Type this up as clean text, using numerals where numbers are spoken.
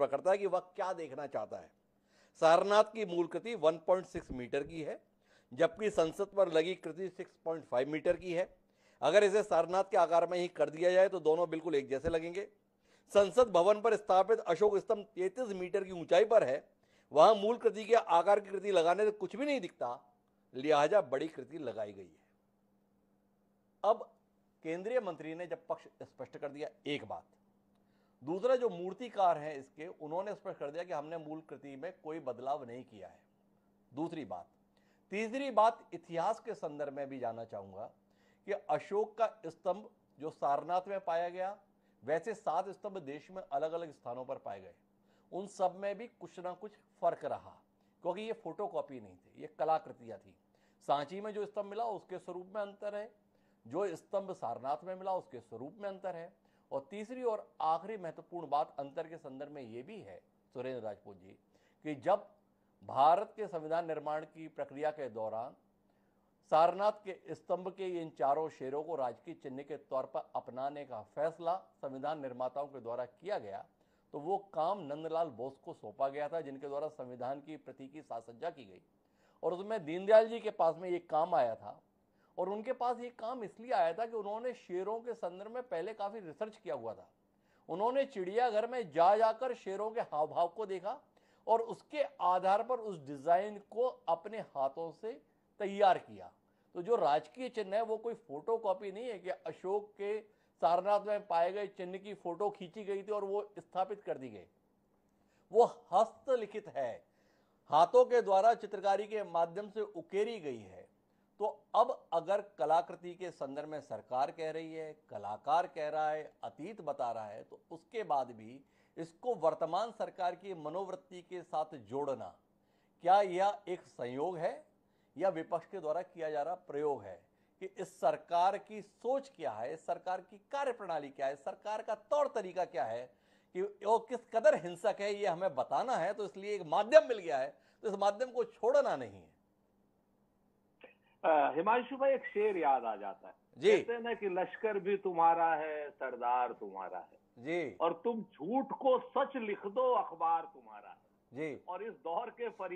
करता है कि वह क्या देखना चाहता है। सारनाथ की मूल कृति 1.6 मीटर की है, जबकि संसद पर लगी कृति 6.5 मीटर की है। अगर इसे सारनाथ के आकार में ही कर दिया जाए तो दोनों बिल्कुल एक जैसे लगेंगे। संसद भवन पर स्थापित अशोक स्तंभ 33 मीटर की ऊंचाई पर है। वहां मूल कृति के आकार की कृति लगाने से कुछ भी नहीं दिखता, लिहाजा बड़ी कृति लगाई गई है। अब केंद्रीय मंत्री ने जब पक्ष स्पष्ट कर दिया एक बात, दूसरा जो मूर्तिकार हैं इसके, उन्होंने स्पष्ट कर दिया कि हमने मूल कृति में कोई बदलाव नहीं किया है, दूसरी बात। तीसरी बात, इतिहास के संदर्भ में भी जानना चाहूंगा कि अशोक का स्तंभ जो सारनाथ में पाया गया, वैसे 7 स्तंभ देश में अलग अलग स्थानों पर पाए गए, उन सब में भी कुछ ना कुछ फर्क रहा, क्योंकि ये फोटोकॉपी नहीं थे, ये कलाकृतियां थी। सांची में जो स्तंभ मिला उसके स्वरूप में अंतर है, जो स्तंभ सारनाथ में मिला उसके स्वरूप में अंतर है। और तीसरी और आखिरी महत्वपूर्ण बात अंतर के संदर्भ में यह भी है सुरेंद्र राजपूत जी, कि जब भारत के संविधान निर्माण की प्रक्रिया के दौरान सारनाथ के स्तंभ के इन चारों शेरों को राजकीय चिन्ह के तौर पर अपनाने का फैसला संविधान निर्माताओं के द्वारा किया गया, तो वो काम नंदलाल बोस को सौंपा गया था, जिनके द्वारा संविधान की प्रति की साज सज्जा की गई। और उसमें दीनदयाल जी के पास में ये काम आया था, और उनके पास ये काम इसलिए आया था कि उन्होंने शेरों के संदर्भ में पहले काफी रिसर्च किया हुआ था। उन्होंने चिड़ियाघर में जा जाकर शेरों के हाव भाव को देखा और उसके आधार पर उस डिजाइन को अपने हाथों से तैयार किया। तो जो राजकीय चिन्ह है वो कोई फोटोकॉपी नहीं है कि अशोक के सारनाथ में पाए गए चिन्ह की फोटो खींची गई थी और वो स्थापित कर दी गई। वो हस्तलिखित है, हाथों के द्वारा चित्रकारी के माध्यम से उकेरी गई है। तो अब अगर कलाकृति के संदर्भ में सरकार कह रही है, कलाकार कह रहा है, अतीत बता रहा है, तो उसके बाद भी इसको वर्तमान सरकार की मनोवृत्ति के साथ जोड़ना, क्या यह एक संयोग है या विपक्ष के द्वारा किया जा रहा प्रयोग है? कि इस सरकार की सोच क्या है, सरकार की कार्यप्रणाली क्या है, सरकार का तौर तरीका क्या है, कि वो किस कदर हिंसक है ये हमें बताना है, तो इसलिए एक माध्यम मिल गया है, तो इस माध्यम को छोड़ना नहीं है। हिमांशु भाई, एक शेर याद आ जाता है, कहते हैं ना कि लश्कर भी तुम्हारा है, सरदार तुम्हारा है जी, और तुम झूठ को सच लिख दो, अखबार तुम्हारा है जी। और इस दौर के फरियाद